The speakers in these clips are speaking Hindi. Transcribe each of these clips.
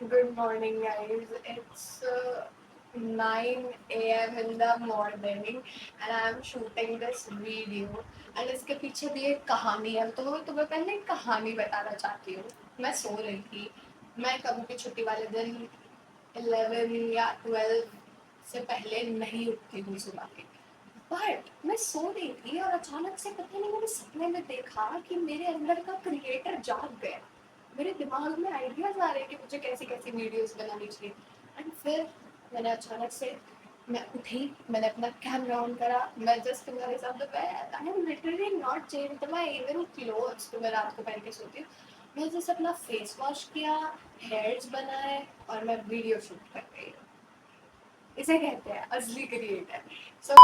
Good morning, guys. It's 9 a.m. in the morning, and I'm shooting this video. And इसके पीछे भी एक कहानी है, तो मैं तुम्हें पहले एक कहानी बताना चाहती हूँ। मैं सो रही थी। मैं कभी भी छुट्टी वाले दिन 11 या 12 से पहले नहीं उठती हूँ सुबह के। बट मैं सो रही थी और अचानक से पता नहीं मैंने सपने में देखा कि मेरे अंदर का क्रिएटर जाग गया। मेरे दिमाग में आइडियाज आ रहे हैं कि मुझे कैसी कैसी वीडियोस बनानी चाहिए। एंड फिर मैंने अचानक से मैं उठी, मैंने अपना कैमरा ऑन करा, मैं जस्ट तुम्हारे साथ I am literally not change my even clothes तो मैं रात को पहन के सोती हूँ। मैं जस्ट अपना फेस वॉश किया, हेयर्स बनाए और मैं वीडियो शूट कर रही हूँ। इसे कहते हैं असली creator. So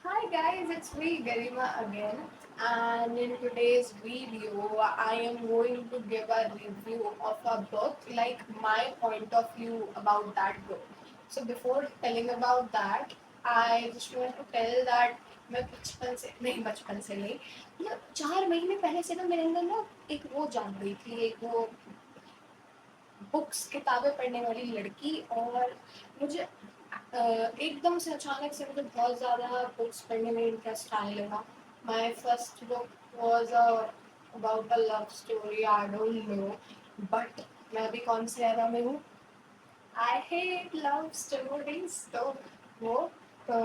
hi guys, it's me Garima again, and in today's video I am going to give a review of a book, like my point of view about that book. So before telling about that, I just want to tell that मैं बचपन से नहीं, मतलब 4 महीने पहले से ना मेरे अंदर ना एक वो जाग गई थी, एक वो बुक्स किताबें पढ़ने वाली लड़की। और मुझे एकदम से अचानक से मुझे बहुत ज़्यादा बुक्स पढ़ने में इंटरेस्ट आने लगा। My first book was about a love story, I don't know, but मैं अभी कौन से एरा में हूँ, आई हेट लव स्टोरीज। तो वो तो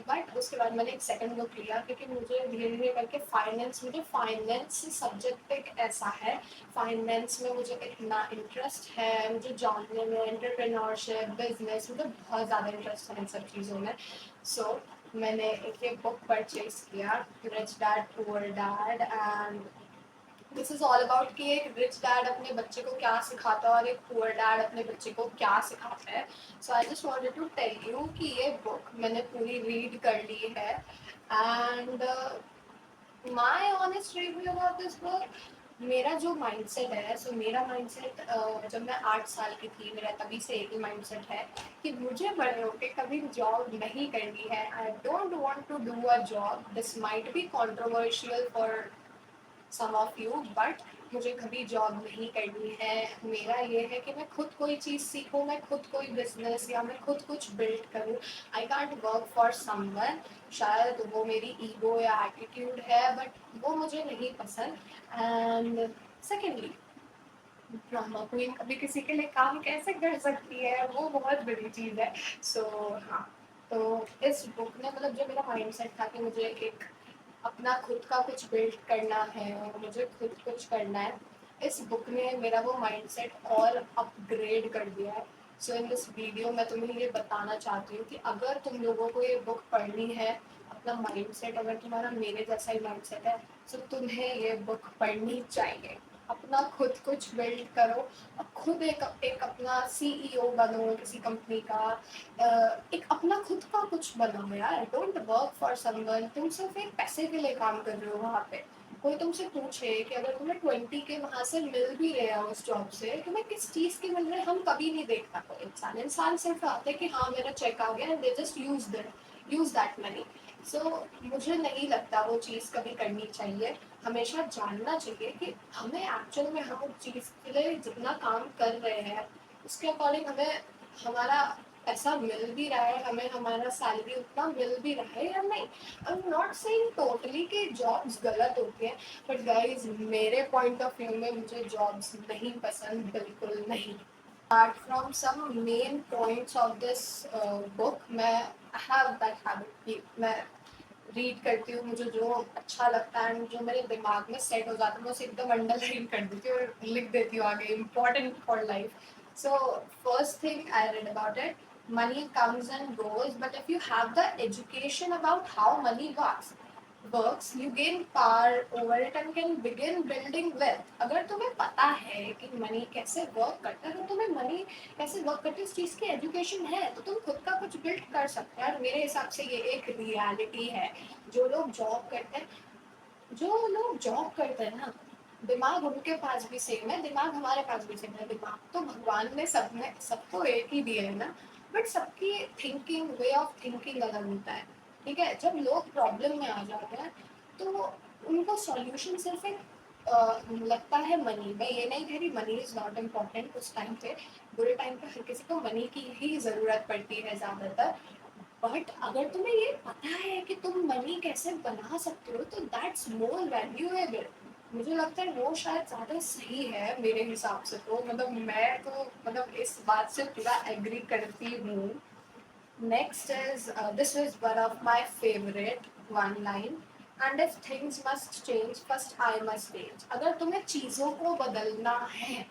बट उसके बाद मैंने एक सेकंड बुक लिया, क्योंकि मुझे धीरे धीरे करके मुझे फाइनेंस सब्जेक्ट एक ऐसा है, फाइनेंस में मुझे इतना इंटरेस्ट है, मुझे जानने में, एंटरप्रेन्योरशिप, बिजनेस, मुझे बहुत ज़्यादा इंटरेस्ट है इन सब चीज़ों में। सो मैंने एक बुक परचेज किया, rich dad poor dad, and this is all about कि एक रिच डैड अपने बच्चे को क्या सिखाता है और एक पुअर डैड अपने बच्चे को क्या सिखाता है। So I just wanted to tell you कि ये बुक मैंने पूरी रीड कर ली है। And my honest review about this book, मेरा जो माइंडसेट है, सो मेरा माइंडसेट जब मैं 8 साल की थी, मेरा तभी से एक ही माइंडसेट है कि मुझे बड़े होकर कभी जॉब नहीं करनी है। I don't want to do a job, this might be controversial for some of you, but मुझे कभी जॉब नहीं करनी है। मेरा ये है कि मैं खुद कोई चीज़ सीखूँ, मैं खुद कोई बिजनेस या मैं खुद कुछ बिल्ड करूँ। I can't work for someone. शायद वो मेरी ईगो या एटीट्यूड है, बट वो मुझे नहीं पसंद। एंड सेकेंडली, ड्रामा क्वीन कभी किसी के लिए काम कैसे कर सकती है, वो बहुत बड़ी चीज़ है। सो हाँ, तो इस बुक ने, मतलब जो मेरा माइंडसेट था कि मुझे एक अपना खुद का कुछ बिल्ड करना है और मुझे खुद कुछ करना है, इस बुक ने मेरा वो माइंडसेट और अपग्रेड कर दिया है। सो इन दिस वीडियो मैं तुम्हें ये बताना चाहती हूँ कि अगर तुम लोगों को ये बुक पढ़नी है, अपना माइंडसेट अगर तुम्हारा मेरे जैसा ही माइंडसेट है, तो तुम्हें ये बुक पढ़नी चाहिए। अपना खुद कुछ बिल्ड करो और खुद एक अपना सीईओ बनो किसी कंपनी का। एक अपना खुद का कुछ बनाओ यार, डोंट वर्क फॉर समवन। तुम सिर्फ एक पैसे के लिए काम कर रहे हो वहाँ पे। कोई तुमसे पूछे कि अगर तुम्हें 20 के वहाँ से मिल भी रहे हैं उस जॉब से, तुम्हें किस चीज़ के मिल रहे हैं, हम कभी नहीं देखता। कोई इंसान सिर्फ आते कि हाँ मेरा चेक आ गया, and they just use that money. So मुझे नहीं लगता वो चीज़ कभी करनी चाहिए। हमेशा जानना चाहिए कि हमें एक्चुअल में हम उस चीज़ के लिए जितना काम कर रहे हैं, उसके अकॉर्डिंग हमें हमारा पैसा मिल भी रहा है, हमें हमारा सैलरी उतना मिल भी रहा है या नहीं। I am not saying totally कि जॉब्स गलत होती हैं, बट गाइज मेरे पॉइंट ऑफ व्यू में मुझे जॉब्स नहीं पसंद, बिल्कुल नहीं। Apart from some main points of this book, मैं have that habit कि मैं रीड करती हूँ, मुझे जो अच्छा लगता है जो मेरे दिमाग में सेट हो जाता है, मैं उसे एकदम अंडरलाइन कर देती हूँ और लिख देती हूँ आगे, important for life. So first thing I read about it, money comes and goes, but if you have the education about how money works, you gain power over it and can begin building wealth। अगर तुम्हें पता है कि मनी कैसे वर्क करता है, तो तुम्हें मनी कैसे वर्क करती है इस चीज़ की एजुकेशन है, तो तुम खुद का कुछ बिल्ड कर सकते हो। और मेरे हिसाब से ये एक रियलिटी है। जो लोग जॉब करते हैं जो लोग जॉब करते हैं ना, दिमाग उनके पास भी सेम है, दिमाग हमारे पास भी सेम है। दिमाग तो भगवान ने सबको एक ही दिया है ना, बट सबकी थिंकिंग, वे ऑफ थिंकिंग अलग होता है। ठीक है, जब लोग प्रॉब्लम में आ जाते हैं तो उनको सॉल्यूशन सिर्फ एक लगता है मनी, मैं ये नहीं कह रही मनी इज नॉट इम्पॉर्टेंट उस टाइम पे, बुरे टाइम पे हर किसी को मनी की ही ज़रूरत पड़ती है ज़्यादातर, बट अगर तुम्हें ये पता है कि तुम मनी कैसे बना सकते हो तो दैट्स मोर वैल्यूएबल। मुझे लगता है वो शायद ज़्यादा सही है मेरे हिसाब से, तो मतलब मैं तो मतलब इस बात से पूरा एग्री करती हूँ। Next is this is one of my favorite one line. And if things must change, first I must change. अगर तुम्हें चीज़ों को बदलना है,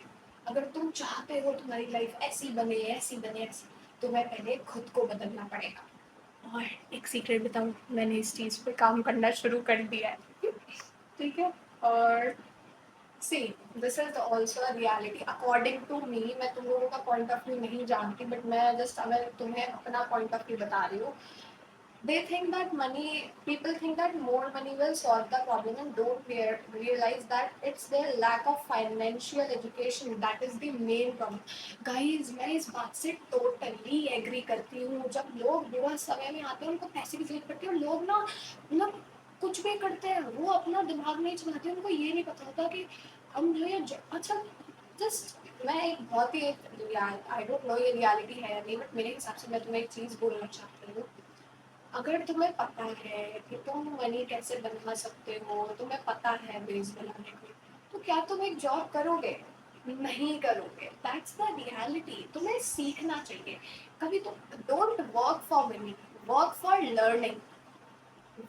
अगर तुम चाहते हो तुम्हारी लाइफ ऐसी बने ऐसी बने ऐसी, तुम्हें पहले खुद को बदलना पड़ेगा। और एक सीक्रेट बताऊँ, मैंने इस चीज़ पे काम करना शुरू कर दिया है। ठीक है। और see this is also a reality according to me, मैं तुम लोगों का पॉइंट ऑफ व्यू नहीं जानती, बट मैं जस्ट अगर तुम्हें अपना पॉइंट ऑफ व्यू बता रही हूँ। They think that money, people think that more money will solve the problem and don't realize that it's their lack of financial education that is the main problem. Guys, मैं इस बात से totally agree करती हूँ। जब लोग बुरा समय में आते हैं उनको पैसे की जरूरत पड़ती है और लोग ना मतलब कुछ भी करते हैं, वो अपना दिमाग नहीं चलाते, उनको ये नहीं पता होता कि हम जो ये अच्छा जस्ट मैं एक बहुत ही आई डोंट नो ये रियलिटी है या नहीं, बट मेरे हिसाब से मैं तुम्हें एक चीज़ बोलना चाहती हूँ। अगर तुम्हें पता है कि तुम मनी कैसे बना सकते हो, तुम्हें पता है बेस बनाने की, तो क्या तुम एक जॉब करोगे? नहीं करोगे। That's the reality. तुम्हें सीखना चाहिए। कभी तो don't work for money, work for learning.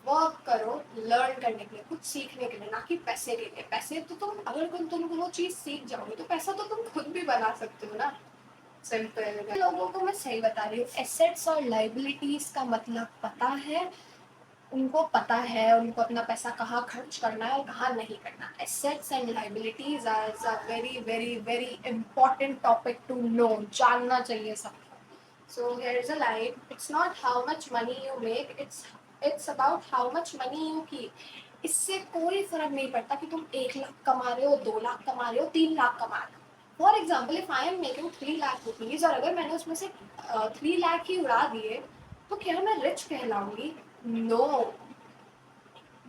Work करो लर्न करने के लिए, कुछ सीखने के लिए, ना कि पैसे के लिए। पैसे तो तुम अगर तुम वो चीज़ सीख जाओगे तो पैसा तो तुम खुद भी बना सकते हो ना। सिंपल। लोगों को मैं सही बता रही हूँ, एसेट्स और लाइबिलिटीज का मतलब पता है, उनको पता है उनको अपना पैसा कहाँ खर्च करना है और कहाँ नहीं करना। Assets and liabilities are a very very very important topic to know, जानना चाहिए सबको। So here is a line, it's not how much money you make, it's about how much money you keep. इससे कोई फर्क नहीं पड़ता कि तुम 1 लाख कमा रहे हो, 2 लाख कमा रहे हो, 3 लाख कमा रहे हो। For example if I am making 3 lakh rupees और अगर मैंने उसमें से 3 लाख ही उड़ा दिए, तो क्या मैं रिच कहलाऊंगी? नो,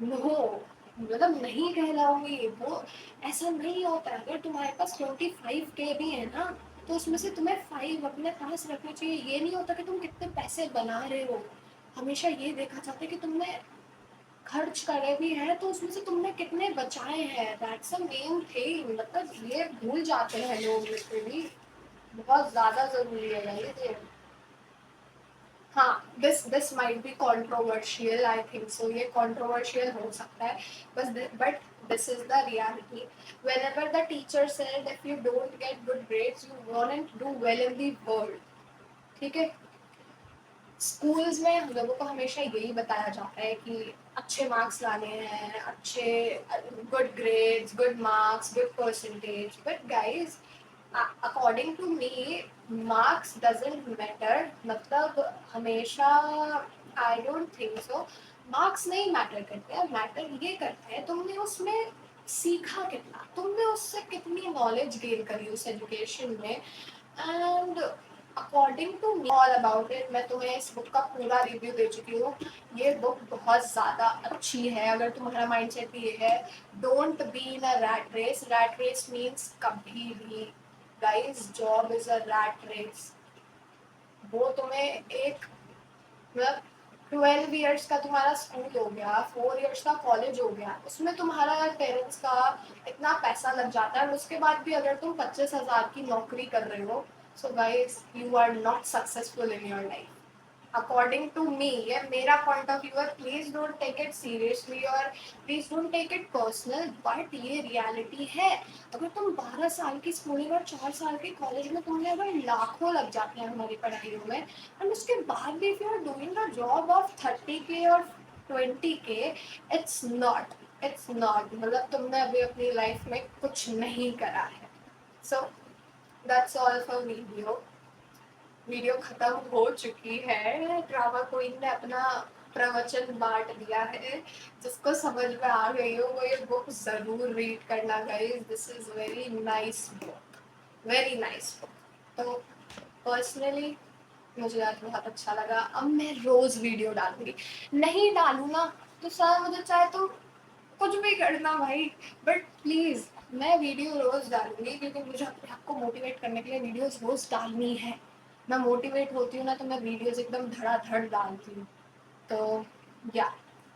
नो, मतलब नहीं कहलाऊंगी वो। ऐसा नहीं होता है। अगर तुम्हारे पास 25K भी है ना, तो उसमें से तुम्हें 5 अपने पास रखने चाहिए। ये नहीं होता कि तुम कितने पैसे बना रहे हो, हमेशा ये देखा जाता है कि तुमने खर्च करे भी हैं तो उसमें से तुमने कितने बचाए हैं। That's a main thing. मतलब ये भूल जाते हैं लोग लिटरली। बहुत ज़्यादा ज़रूरी है गाइस ये। हाँ, this might be controversial, I think so, ये कंट्रोवर्शियल हो सकता है, बस but this is the reality. whenever the teacher said if you don't get good grades you won't do well in the world, ठीक है। स्कूल्स में हम लोगों को हमेशा यही बताया जाता है कि अच्छे मार्क्स लाने हैं, अच्छे good grades, good marks, good percentage, but guys according to me marks doesn't matter. मतलब हमेशा I don't think so. Marks नहीं मैटर करते हैं, मैटर ये करते हैं तुमने उसमें सीखा कितना, तुमने उससे कितनी नॉलेज गेन करी उस एजुकेशन में। And according to me all about it, मैं तुम्हें इस बुक का पूरा रिव्यू दे चुकी हूँ। ये बुक बहुत ज़्यादा अच्छी है अगर तुम्हारा माइंडसेट ये है। Don't be in a rat race. Rat race means कभी भी guys job is a rat race. वो तुम्हें एक मतलब 12 ईयर्स का तुम्हारा स्कूल हो गया, 4 ईयर्स का कॉलेज हो गया, उसमें तुम्हारा पेरेंट्स का इतना पैसा लग जाता है और उसके बाद भी अगर तुम 25,000 की नौकरी कर रहे हो, so guys you are not successful in your life according to me. ये मेरा पॉइंट ऑफ व्यू है। Please don't take it seriously और please don't take it personal, but ये रियलिटी है। अगर तुम 12 साल की स्कूलिंग और 4 साल के कॉलेज में तुमने अगर लाखों लग जाते हैं हमारी पढ़ाइयों में, एंड उसके बाद भी if you are doing a job of 30K और 20K, इट्स नॉट मतलब तुमने अभी अपनी लाइफ में कुछ नहीं करा है। So that's all for video. Video खत्म हो चुकी है। ड्रामा क्वीन ने अपना प्रवचन बांट दिया है। जिसको समझ में आ गई हो वो ये बुक जरूर रीड करना guys. This is very nice book, very nice book. तो पर्सनली मुझे आज बहुत अच्छा लगा। अब मैं रोज वीडियो डालूंगी। नहीं डालू ना तो सर मुझे चाहे तो कुछ भी करना भाई, बट प्लीज़ मैं वीडियो रोज़ डालूँगी क्योंकि मुझे अपने आप को मोटिवेट करने के लिए वीडियोज़ रोज़ डालनी है। मैं मोटिवेट होती हूँ ना तो मैं वीडियोज़ एकदम धड़ाधड़ डालती हूँ। तो या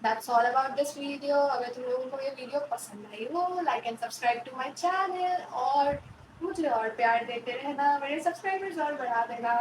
that's all about this video. अगर तुम लोगों को ये वीडियो पसंद आई हो, like and subscribe to my channel और मुझे और प्यार देते रहना, मेरे सब्सक्राइबर्स और बढ़ा देना।